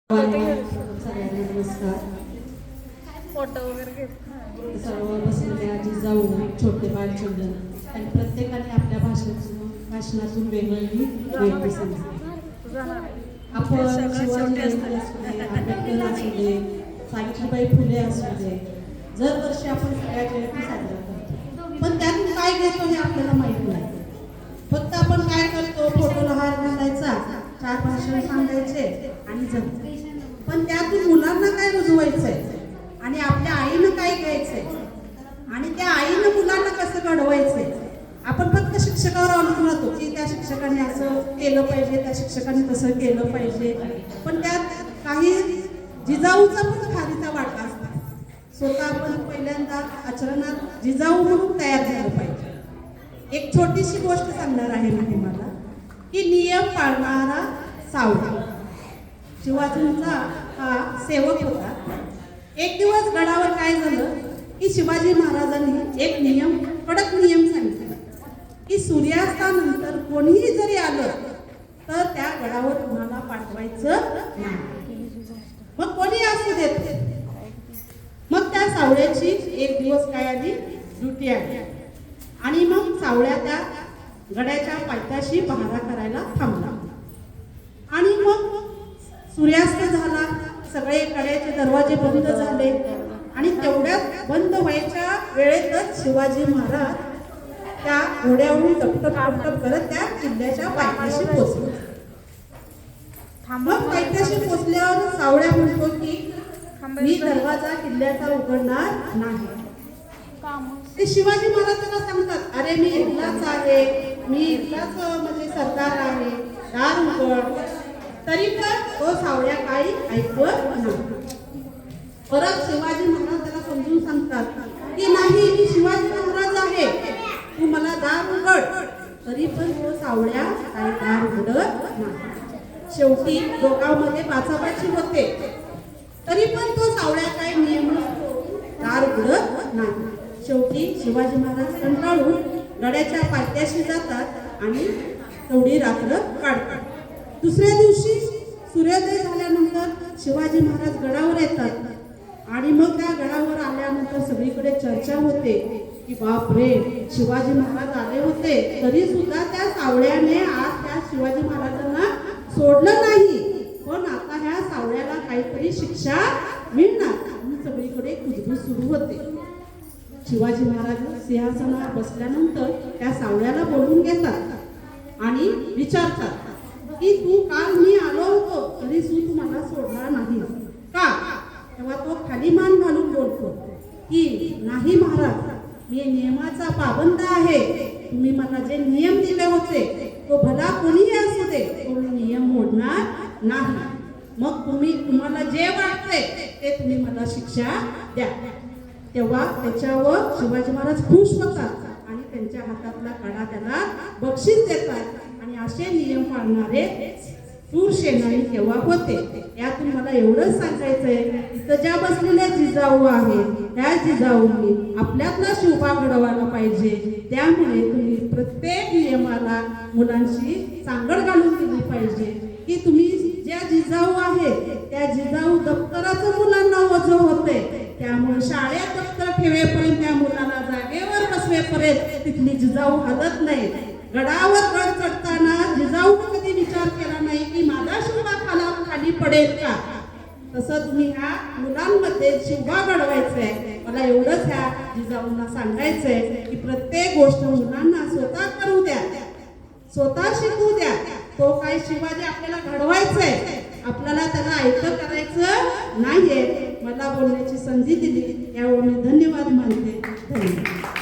सगळ्यांना नमस्कार. फोटो वगैरे सर्व बसलेल्या जिजाऊ छोटे बाळचंद्र आणि प्रत्येकाने आपल्या भाषणातून वेगवेगळी माहिती सांगितली. आपण शिवाजी जयंती असू दे, आंबेडकर असू दे, सावित्रीबाई फुले असू दे, दरवर्षी आपण सगळ्या जयंती साजरा करतो. पण त्यातून काय घेतो हे आपल्याला माहित नाही. फक्त आपण काय करतो, फोटोला हार घालायचा, 4 भाषण सांगायचे आणि जगतो. पण त्यातून मुलांना काय रुजवायचंय आणि आपल्या आईनं काय घ्यायचंय आणि त्या आईनं मुलांना कसं घडवायचंय. आपण फक्त शिक्षकावर अवलंबून राहतो की त्या शिक्षकाने असं केलं पाहिजे, त्या शिक्षकाने तसं केलं पाहिजे. पण त्यात काही जिजाऊचा पण खारीचा वाटा असतो. स्वतः आपण पहिल्यांदा आचरणात जिजाऊ म्हणून तयार झालं पाहिजे. एक छोटीशी गोष्ट सांगणार आहे मी तुम्हाला की नियम पाळणारा सावळा. शिवाजींचा हा सेवक होता. एक दिवस गडावर काय झालं की शिवाजी महाराजांनी एक नियम, कडक नियम सांगितला की सूर्यास्तानंतर कोणीही जरी आलं तर त्या गडावर कुणाला पाठवायचं नाही, मग कोणी असू देत. मग त्या सावळ्याची एक दिवस काय आली, ड्युटी आली आणि मग सावळ्या त्या गडाच्या पायथ्याशी पहारा करायला थांबला. आणि मग सूर्यास्त झाला, सगळे कड्याचे दरवाजे बंद झाले आणि तेवढ्यात बंद व्हायच्या वेळेतच शिवाजी महाराज त्या घोड्यावरून टपटप करत त्या किल्ल्याच्या पायथ्याशी पोहोचले. मग पायथ्याशी पोहोचल्यावर सावळ्या म्हणतो की मी दरवाजा किल्ल्याचा उघडणार नाही. ते शिवाजी महाराज त्यांना सांगतात, अरे मी इथलाच आहे, मी इथलाच म्हणजे सरदार आहे, दार उघड. तरी पण तो सावळ्या काही ऐकत नाही. परत शिवाजी महाराज त्याला समजून सांगतात की नाही, मी शिवाजी महाराज आहे, तू मला दार उघड. तरी पण तो सावळ्या काही दार उघडत नाही. शेवटी दोघांमध्ये बाचाबाची होते. तरी पण तो सावळ्या काही नियम दार उघडत नाही. शेवटी शिवाजी महाराज कंटाळून गडाच्या पायथ्याशी जातात आणि तेवढी रात्र काढतात. दुसऱ्या दिवशी सूर्योदय झाल्यानंतर शिवाजी महाराज गडावर येतात आणि मग त्या गडावर आल्यानंतर सगळीकडे चर्चा होते की बाप रे, शिवाजी महाराज आले होते तरी सुद्धा त्या सावळ्याने आज त्या शिवाजी महाराजांना सोडलं नाही. पण आता ह्या सावळ्याला काहीतरी शिक्षा मिळणार आणि सगळीकडे कुजबूज सुरू होते. शिवाजी महाराज सिंहासनावर बसल्यानंतर त्या सावळ्याला बोलून घेतात आणि विचारतात की तू काल मी आलो होतो तरी तू मला सोडला नाही का. तेव्हा तो खाली मान घालून बोलतो की नाही महाराज, मी नियमाचा पाबंद आहे. तुम्ही मला जे नियम दिले होते तो भला कोणीही असू दे, तो नियम मोडणार नाही. मग तुम्हाला जे वाटते ते तुम्ही मला शिक्षा द्या. तेव्हा त्याच्यावर शिवाजी महाराज खुश होतात आणि त्यांच्या हातातला कडा त्याला बक्षीस देतात. आणि असे नियम पाळणारे शूर सेनानी तेव्हा होते. यातून मला एवढंच सांगायचंय, इथं ज्या बसलेल्या जिजाऊ आहे त्या जिजाऊंनी आपल्यातला शिवबा घडवायला पाहिजे. त्यामुळे तुम्ही प्रत्येक नियमाला मुलांशी सांगड घालून दिली पाहिजे की तुम्ही ज्या जिजाऊ आहे त्या जिजाऊ दप्तराचं मुलांना ओझं होते. त्यामुळे शाळेत दप्तर ठेवेपर्यंत त्या मुलाला जागेवर बसवेपर्यंत तिथली जिजाऊ हलत नाही. गडावर गड चढताना जिजाऊ कधी विचार केला नाही की माझा शिवबा खाली पडेल का. तसं तुम्ही ह्या मुलांमध्ये शिवबा घडवायचंय. मला एवढंच ह्या जिजाऊंना सांगायचंय की प्रत्येक गोष्ट मुलांना स्वतः करू द्या, स्वतः शिकू द्या. तो काय शिवाजी आपल्याला घडवायचंय, आपल्याला त्याला ऐकत करायचं नाहीये. मला बोलण्याची संधी दिली यावर मी धन्यवाद मानते. धन्यवाद.